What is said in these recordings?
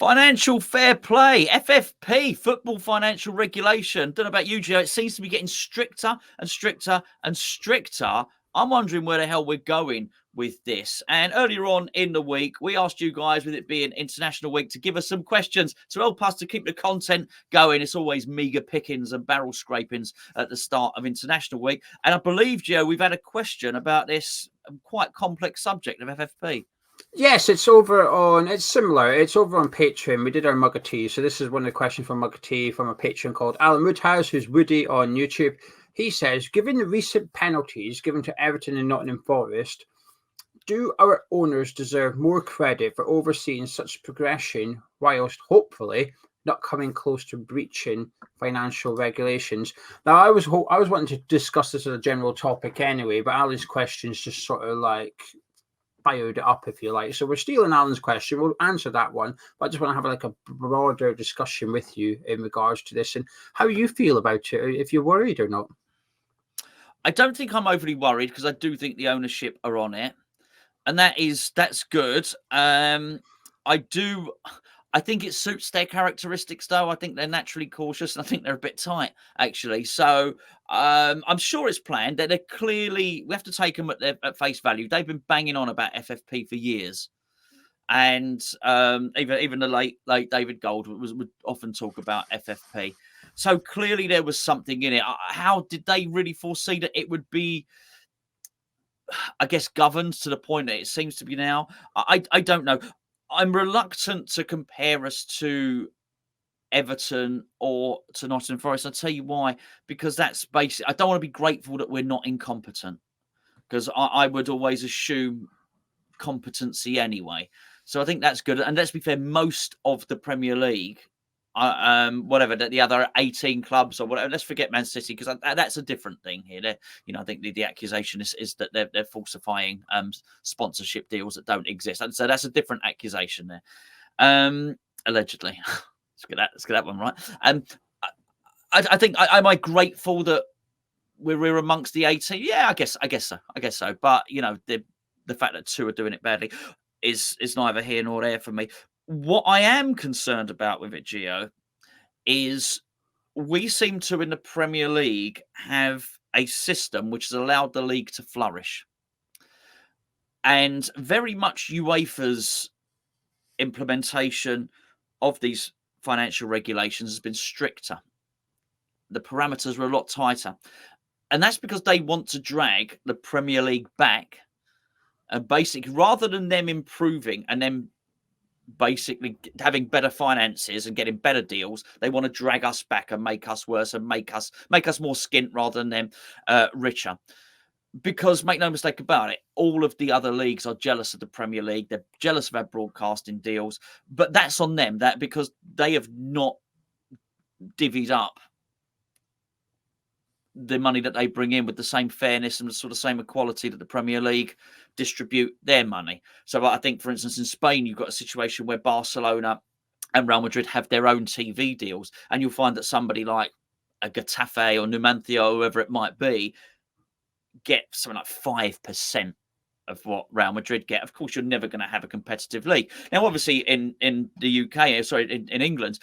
Financial fair play, FFP, football financial regulation. Don't know about you, Joe. It seems to be getting stricter and stricter and stricter. I'm wondering where the hell we're going with this. And earlier on in the week, we asked you guys, with it being International Week, to give us some questions to help us to keep the content going. It's always meagre pickings and barrel scrapings at the start of International Week. And I believe, Joe, we've had a question about this quite complex subject of FFP. Yes, it's similar. It's over on Patreon. We did our Mug of Tea. So this is one of the questions from Mug of Tea from a Patreon called Alan Woodhouse, who's Woody on YouTube. He says, given the recent penalties given to Everton and Nottingham Forest, do our owners deserve more credit for overseeing such progression whilst hopefully not coming close to breaching financial regulations? Now, I was wanting to discuss this as a general topic anyway, but Alan's questions just sort of like fired it up, if you like. So we're stealing Alan's question. We'll answer that one, but I just want to have like a broader discussion with you in regards to this and how you feel about it, if you're worried or not. I don't think I'm overly worried because I do think the ownership are on it, and that's good. I think it suits their characteristics, though. I think they're naturally cautious, and I think they're a bit tight, actually. So I'm sure it's planned. They're clearly, we have to take them at face value. They've been banging on about FFP for years, and even the late David Gold would often talk about FFP. So clearly there was something in it. How did they really foresee that it would be, I guess, governed to the point that it seems to be now? I don't know. I'm reluctant to compare us to Everton or to Nottingham Forest. I'll tell you why. Because that's basic. I don't want to be grateful that we're not incompetent, because I would always assume competency anyway. So I think that's good. And let's be fair, most of the Premier League, whatever the other 18 clubs or whatever, let's forget Man City, because that's a different thing here. I think the accusation is that they're falsifying sponsorship deals that don't exist, and so that's a different accusation there, allegedly. let's get that one right. I think, am I grateful that we're amongst the 18? Yeah, I guess so. But the fact that two are doing it badly is neither here nor there for me. What I am concerned about with it, Gio, is we seem to, in the Premier League, have a system which has allowed the league to flourish. And very much UEFA's implementation of these financial regulations has been stricter. The parameters were a lot tighter. And that's because they want to drag the Premier League back. And basically, rather than them improving and then basically having better finances and getting better deals, they want to drag us back and make us worse and make us more skint rather than them richer. Because make no mistake about it, all of the other leagues are jealous of the Premier League. They're jealous of our broadcasting deals, but that's on them. That because they have not divvied up the money that they bring in with the same fairness and the sort of same equality that the Premier League distribute their money. So I think, for instance, in Spain, you've got a situation where Barcelona and Real Madrid have their own TV deals, and you'll find that somebody like a Getafe or Numancia or whoever it might be get something like 5% of what Real Madrid get. Of course, you're never going to have a competitive league. Now, obviously, in the UK, in England,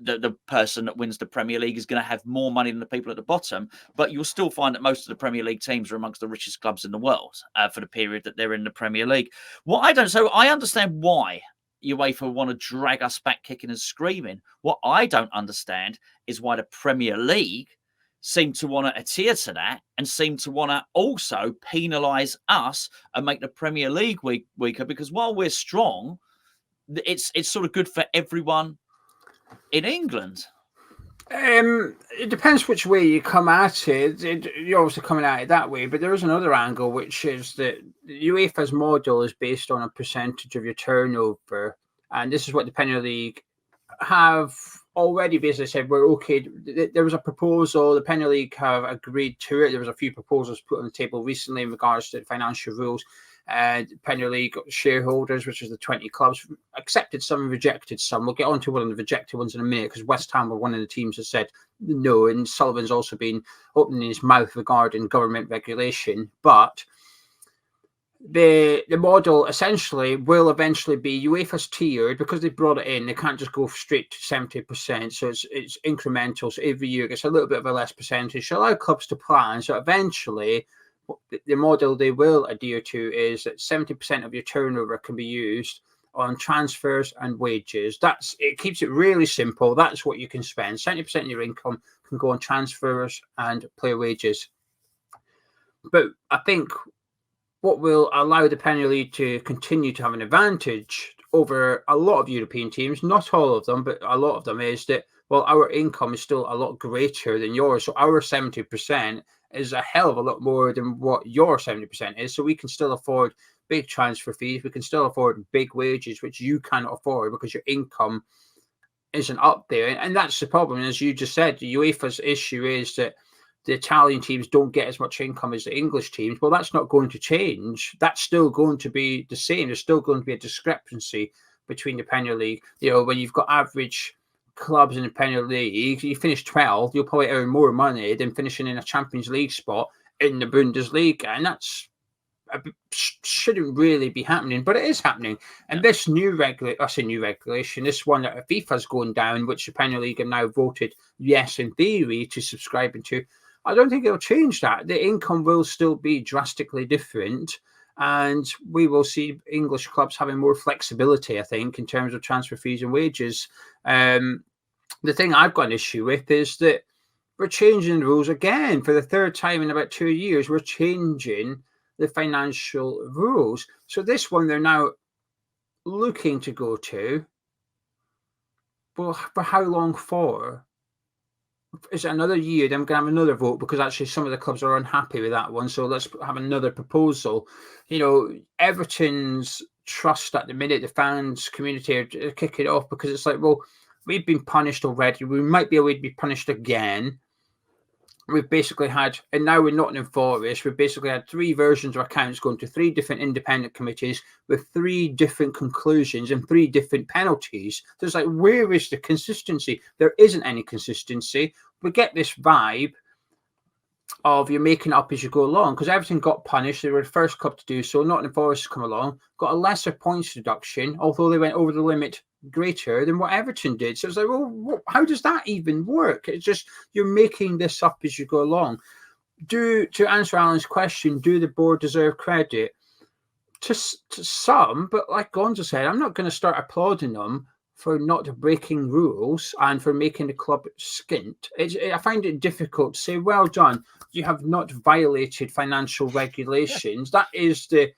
the person that wins the Premier League is going to have more money than the people at the bottom, but you'll still find that most of the Premier League teams are amongst the richest clubs in the world for the period that they're in the Premier League. So I understand why UEFA want to drag us back kicking and screaming. What I don't understand is why the Premier League seem to want to adhere to that and seem to want to also penalise us and make the Premier League weaker, because while we're strong, it's sort of good for everyone in England. It depends which way you come at it. You're obviously coming at it that way, but there is another angle, which is that UEFA's model is based on a percentage of your turnover, and this is what the Premier League have already basically said. We're okay. There was a proposal. The Premier League have agreed to it. There was a few proposals put on the table recently in regards to financial rules. Premier League shareholders, which is the 20 clubs, accepted some and rejected some. We'll get on to one of the rejected ones in a minute, because West Ham were one of the teams that said no, and Sullivan's also been opening his mouth regarding government regulation. But the model essentially will eventually be UEFA's tiered because they brought it in. They can't just go straight to 70%. So it's incremental. So every year it gets a little bit of a less percentage to allow clubs to plan. So eventually, the model they will adhere to is that 70% of your turnover can be used on transfers and wages. It keeps it really simple. That's what you can spend. 70% of your income can go on transfers and player wages. But I think what will allow the Premier League to continue to have an advantage over a lot of European teams, not all of them, but a lot of them, is that, well, our income is still a lot greater than yours. So our 70% is a hell of a lot more than what your 70% is. So we can still afford big transfer fees. We can still afford big wages, which you cannot afford because your income isn't up there. And that's the problem. As you just said, the UEFA's issue is that the Italian teams don't get as much income as the English teams. Well, that's not going to change. That's still going to be the same. There's still going to be a discrepancy between the Premier League. When you've got average clubs in the Premier League, you finish 12th, you'll probably earn more money than finishing in a Champions League spot in the Bundesliga. And that's shouldn't really be happening, but it is happening. And this new regulation, this one that FIFA's going down, which the Premier League have now voted yes in theory to subscribing to, I don't think it'll change that. The income will still be drastically different, and we will see English clubs having more flexibility, I think, in terms of transfer fees and wages. The thing I've got an issue with is that we're changing the rules again for the third time in about 2 years. We're changing the financial rules. So this one they're now looking to go to. Well, for how long for? Is it another year? Then we're going to have another vote because actually some of the clubs are unhappy with that one. So let's have another proposal. Everton's trust at the minute, the fans community are kicking it off because it's like, well, we've been punished already. We might be able to be punished again. We've basically had, and now we're Nottingham Forest, we've basically had 3 versions of accounts going to 3 different independent committees with 3 different conclusions and 3 different penalties. So it's like, where is the consistency? There isn't any consistency. We get this vibe of you're making it up as you go along because everything got punished. They were the first club to do so. Nottingham Forest has come along, got a lesser points deduction, although they went over the limit greater than what Everton did. So it's like, well, how does that even work? It's just you're making this up as you go along. To answer Alan's question, do the board deserve credit? To some, but like Gonzo said, I'm not going to start applauding them for not breaking rules and for making the club skint. I find it difficult to say, well done, you have not violated financial regulations. That is the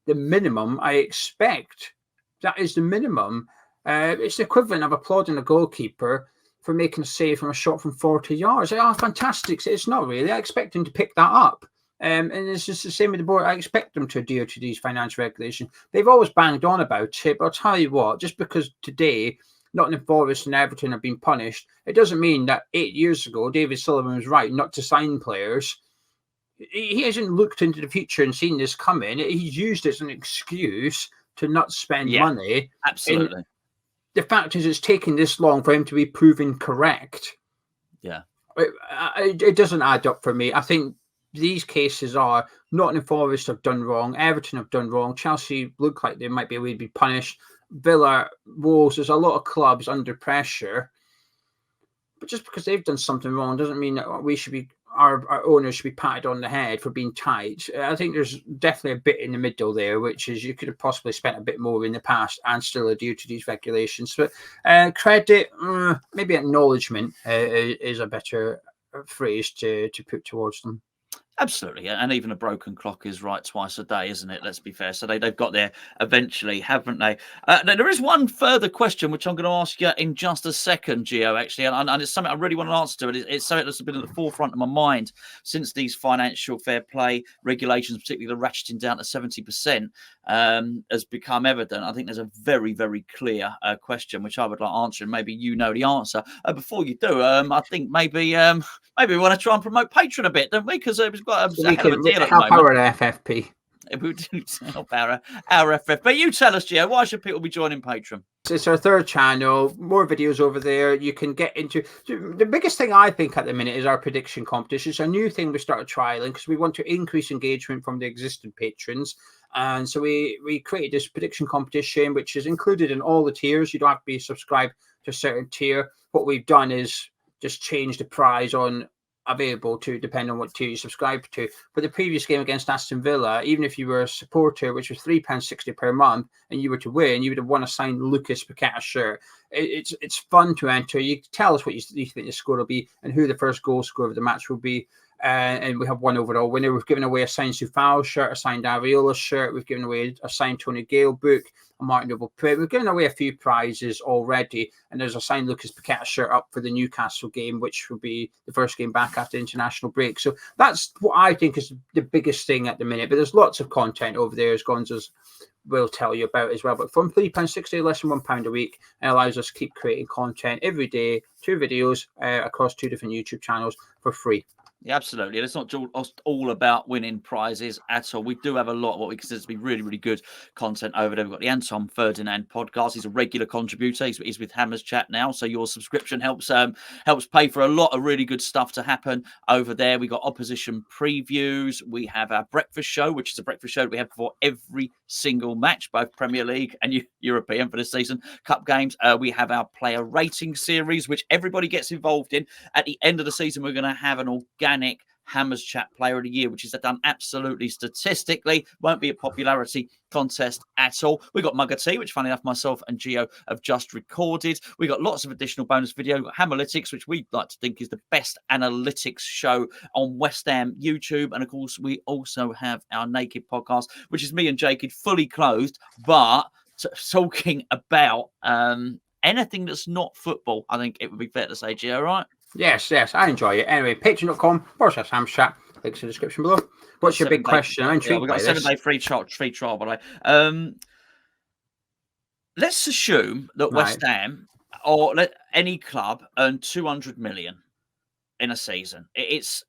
minimum I expect. That is the minimum. It's the equivalent of applauding a goalkeeper for making a save from a shot from 40 yards. Fantastic. It's not really. I expect him to pick that up. And it's just the same with the board. I expect them to adhere to these financial regulations. They've always banged on about it, but I'll tell you what, just because today Nottingham Forest and Everton have been punished, it doesn't mean that 8 years ago David Sullivan was right not to sign players. He hasn't looked into the future and seen this coming. He's used it as an excuse to not spend money. Absolutely. And the fact is, it's taken this long for him to be proven correct. Yeah. It doesn't add up for me. I think these cases are Nottingham Forest have done wrong, Everton have done wrong, Chelsea look like they might be able to be punished, Villa, Wolves, there's a lot of clubs under pressure. But just because they've done something wrong doesn't mean that we should be our owners should be patted on the head for being tight. I think there's definitely a bit in the middle there, which is you could have possibly spent a bit more in the past and still adhere to these regulations. But credit, maybe acknowledgement is a better phrase to put towards them. Absolutely, and even a broken clock is right twice a day, isn't it? Let's be fair. So they've got there eventually, haven't they? There is one further question which I'm going to ask you in just a second, Gio, actually, and it's something I really want an answer to. It's something that's been at the forefront of my mind since these financial fair play regulations, particularly the ratcheting down to 70%, has become evident. I think there's a very, very clear question which I would like answering. Maybe you know the answer. Before you do, I think maybe we want to try and promote Patreon a bit, don't we? Because we've got a hell of a deal at the moment. Help our FFP. We do help our FF. But you tell us, Gio, why should people be joining Patreon? It's our third channel, more videos over there. You can get into the biggest thing I think at the minute is our prediction competition. It's a new thing we started trialing because we want to increase engagement from the existing patrons. And so we created this prediction competition, which is included in all the tiers. You don't have to be subscribed to a certain tier. What we've done is just change the prize on available to depend on what tier you subscribe to. For the previous game against Aston Villa, even if you were a supporter, which was £3.60 per month, and you were to win, you would have won a signed Lucas Paqueta shirt. It's fun to enter. You tell us what you think the score will be and who the first goal scorer of the match will be. And we have one overall winner. We've given away a signed Sufal shirt, a signed Areola shirt. We've given away a signed Tony Gale book, a Martin Noble print. We've given away a few prizes already. And there's a signed Lucas Paqueta shirt up for the Newcastle game, which will be the first game back after international break. So that's what I think is the biggest thing at the minute. But there's lots of content over there, as Gonzo's will tell you about as well. But from £3.60, less than £1 a week, it allows us to keep creating content every day, 2 videos across 2 different YouTube channels for free. Yeah, absolutely. And it's not all about winning prizes at all. We do have a lot of what we consider to be really, really good content over there. We've got the Anton Ferdinand podcast. He's a regular contributor. He's with Hammers Chat now. So your subscription helps pay for a lot of really good stuff to happen over there. We got opposition previews. We have our breakfast show, which is a breakfast show that we have for every single match, both Premier League and European for this season, cup games. We have our player rating series, which everybody gets involved in. At the end of the season, we're going to have an organic Hammers Chat Player of the Year, which is done absolutely statistically. Won't be a popularity contest at all. We got Mugger Tea, which funny enough, myself and Gio have just recorded. We got lots of additional bonus video. We've got Hammerlytics, which we like to think is the best analytics show on West Ham YouTube. And of course, we also have our Naked podcast, which is me and Jake fully clothed, but talking about anything that's not football. I think it would be fair to say, Gio, right? Yes, I enjoy it. Anyway, patreon.com/HamsChat. Links in the description below. What's your big question? I'm intrigued by this. We've got a 7-day free trial, by the way. Let's assume that West Ham or any club earn 200 million in a season. It's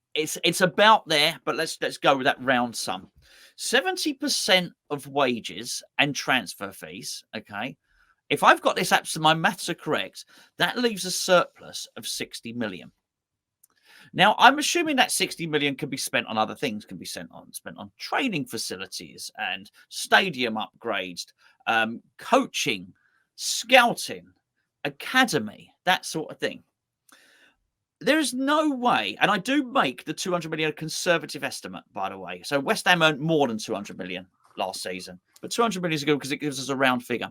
about there, but let's go with that round sum. 70% of wages and transfer fees, okay? If I've got this my maths are correct, that leaves a surplus of 60 million. Now, I'm assuming that 60 million can be spent on other things, can be spent on training facilities and stadium upgrades, coaching, scouting, academy, that sort of thing. There is no way, and I do make the 200 million a conservative estimate, by the way. So West Ham earned more than 200 million last season, but 200 million is good because it gives us a round figure.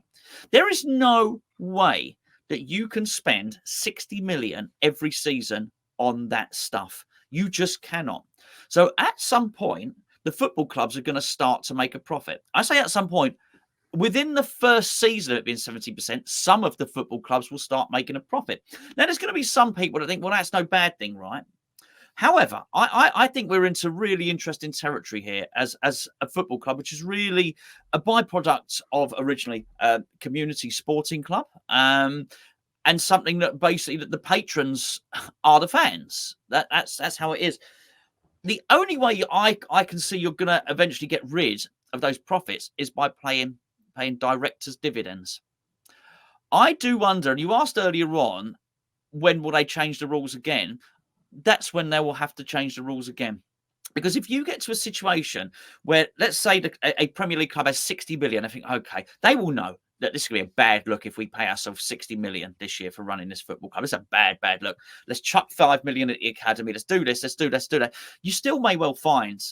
There is no way that you can spend 60 million every season on that stuff. You just cannot. So at some point, the football clubs are going to start to make a profit. I say at some point, within the first season of it being 70%, some of the football clubs will start making a profit. Now, there's going to be some people that think, well, that's no bad thing, right? However, I think we're into really interesting territory here as a football club, which is really a byproduct of originally a community sporting club, and something that basically that the patrons are the fans. That's how it is. The only way I can see you're going to eventually get rid of those profits is by paying directors' dividends. I do wonder, and you asked earlier on, when will they change the rules again? That's when they will have to change the rules again. Because if you get to a situation where, let's say, a Premier League club has 60 million, I think, okay, they will know that this is going to be a bad look if we pay ourselves 60 million this year for running this football club. It's a bad look. Let's chuck 5 million at the academy. Let's do this. Let's do that. You still may well find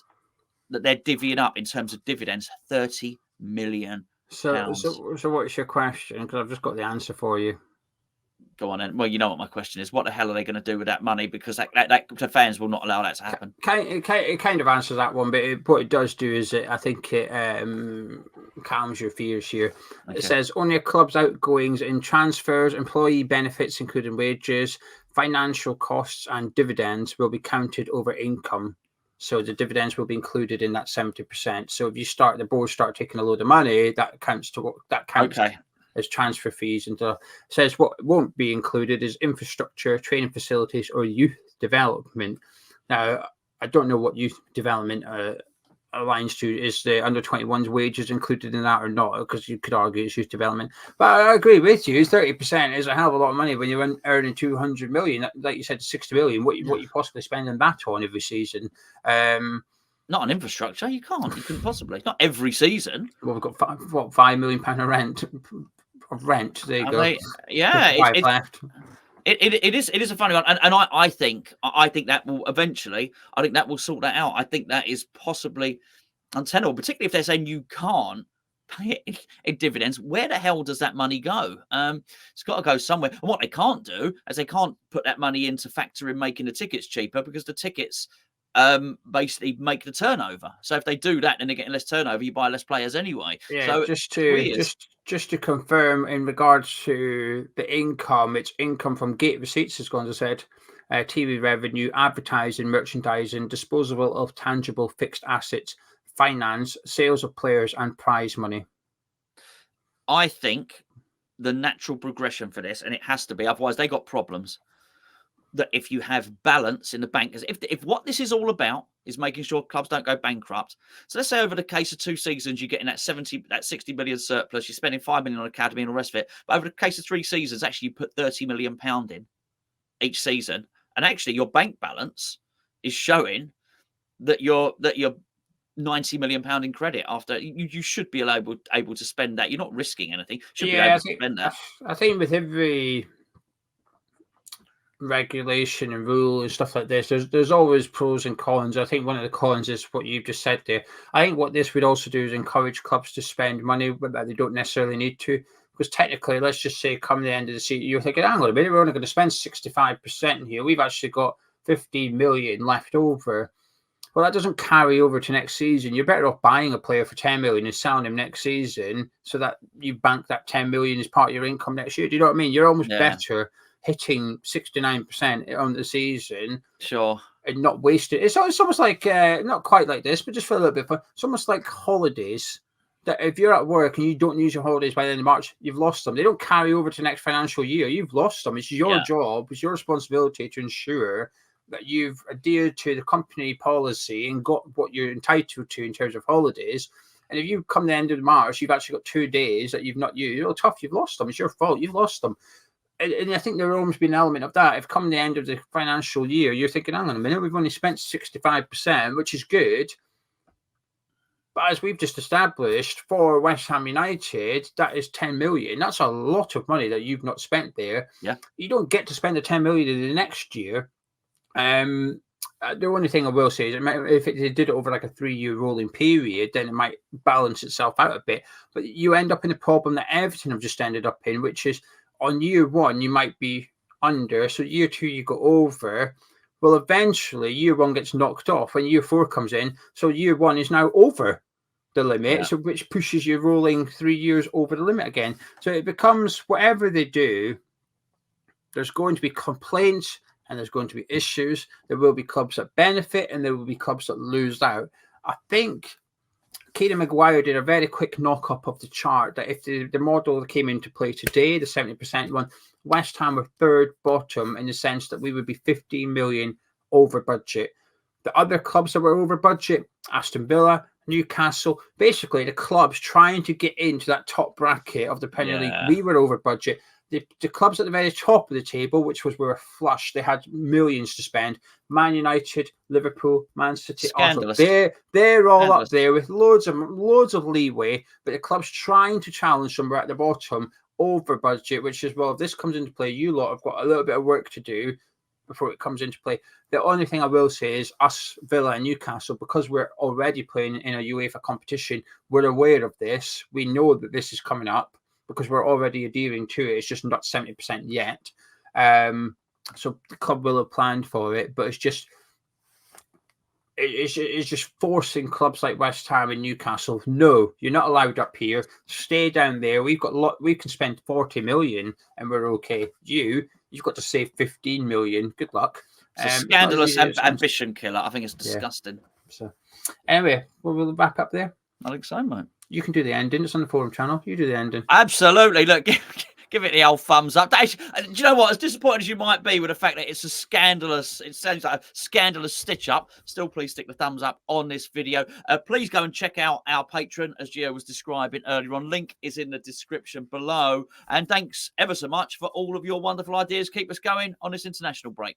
that they're divvying up in terms of dividends 30 million pounds. So what's your question? Because I've just got the answer for you. Go on then. Well, you know what my question is. What the hell are they going to do with that money? Because that the fans will not allow that to happen. It kind of answers that one, but what it does do is I think it calms your fears here. Okay. It says only a club's outgoings in transfers, employee benefits, including wages, financial costs, and dividends will be counted over income. So the dividends will be included in that 70%. So if the board start taking a load of money, that counts. Okay. As transfer fees. And it says what won't be included is infrastructure, training facilities, or youth development. Now, I don't know what youth development aligns to is the under 21s wages included in that or not, because you could argue it's youth development. But I agree with you, 30% is a hell of a lot of money when you're earning 200 million, like you said, 60 million. What you possibly spending that on every season? Not on infrastructure, you couldn't possibly, not every season. Well, we've got £5 million of rent. There you go. Left. It is a funny one, and I think that will eventually, I think that will sort that out. I think that is possibly untenable, particularly if they're saying you can't pay it in dividends. Where the hell does that money go? It's got to go somewhere. And what they can't do is they can't put that money in to factor in making the tickets cheaper, because the tickets basically make the turnover. So if they do that, then they're getting less turnover. You buy less players anyway. Yeah, so just to confirm, in regards to the income, it's income from gate receipts, as Gonzo said, TV revenue, advertising, merchandising, disposal of tangible fixed assets, finance, sales of players, and prize money. I think the natural progression for this, and it has to be, otherwise they got problems, that if you have balance in the bank, if what this is all about is making sure clubs don't go bankrupt. So let's say over the case of 2 seasons, you're getting that 60 million surplus, you're spending 5 million on academy and the rest of it. But over the case of 3 seasons, actually you put 30 million pound in each season, and actually your bank balance is showing that you're 90 million pound in credit after you should be able to spend that. You're not risking anything. Should be able to spend that. I think with every regulation and rule and stuff like this, there's always pros and cons. I think one of the cons is what you've just said there. I think what this would also do is encourage clubs to spend money that they don't necessarily need to, because technically, let's just say come the end of the season, you're thinking, hang on a minute, we're only going to spend 65% here, we've actually got 15 million left over. Well, that doesn't carry over to next season. You're better off buying a player for 10 million and selling him next season, so that you bank that 10 million as part of your income next year. Do you know what I mean? You're almost better hitting 69% on the season, sure, and not wasting it. It's almost like not quite like this, but just for a little bit fun. It's almost like holidays. That if you're at work and you don't use your holidays by the end of March, you've lost them. They don't carry over to next financial year. You've lost them. It's your job. It's your responsibility to ensure that you've adhered to the company policy and got what you're entitled to in terms of holidays. And if you come the end of March, you've actually got 2 days that you've not used. Oh, tough, you've lost them. It's your fault. You've lost them. And I think there will almost be an element of that. If come the end of the financial year, you're thinking, hang on a minute, we've only spent 65%, which is good. But as we've just established, for West Ham United, that is 10 million. That's a lot of money that you've not spent there. Yeah. You don't get to spend the 10 million in the next year. The only thing I will say is if they did it over like a 3-year rolling period, then it might balance itself out a bit. But you end up in the problem that Everton have just ended up in, which is on year 1, you might be under. So year 2, you go over. Well, eventually year 1 gets knocked off when year 4 comes in. So year 1 is now over the limit, so which pushes you rolling 3 years over the limit again. So it becomes, whatever they do, there's going to be complaints and there's going to be issues. There will be clubs that benefit and there will be clubs that lose out. I think Kieran Maguire did a very quick knock-up of the chart that if the model that came into play today, the 70% one, West Ham were third bottom in the sense that we would be 15 million over budget. The other clubs that were over budget, Aston Villa, Newcastle, basically the clubs trying to get into that top bracket of the Premier League, we were over budget. The clubs at the very top of the table, which was were flush, they had millions to spend. Man United, Liverpool, Man City, Arsenal, they're all up there with loads of leeway. But the clubs trying to challenge them at the bottom over budget, which is, well, if this comes into play, you lot have got a little bit of work to do before it comes into play. The only thing I will say is us, Villa and Newcastle, because we're already playing in a UEFA competition, we're aware of this. We know that this is coming up, because we're already adhering to it. It's just not 70% yet. So the club will have planned for it, but it's just forcing clubs like West Ham and Newcastle. No, you're not allowed up here. Stay down there. We can spend 40 million and we're okay. You've got to save 15 million. Good luck. It's a scandalous ambition killer. I think it's disgusting. So anyway, we'll wrap up there. I think so, mate. You can do the ending. It's on the forum channel. You do the ending. Absolutely. Look, Give it the old thumbs up. Do you know what? As disappointed as you might be with the fact that it's a scandalous, it sounds like a scandalous stitch up, still please stick the thumbs up on this video. Please go and check out our Patreon, as Gio was describing earlier on. Link is in the description below. And thanks ever so much for all of your wonderful ideas. Keep us going on this international break.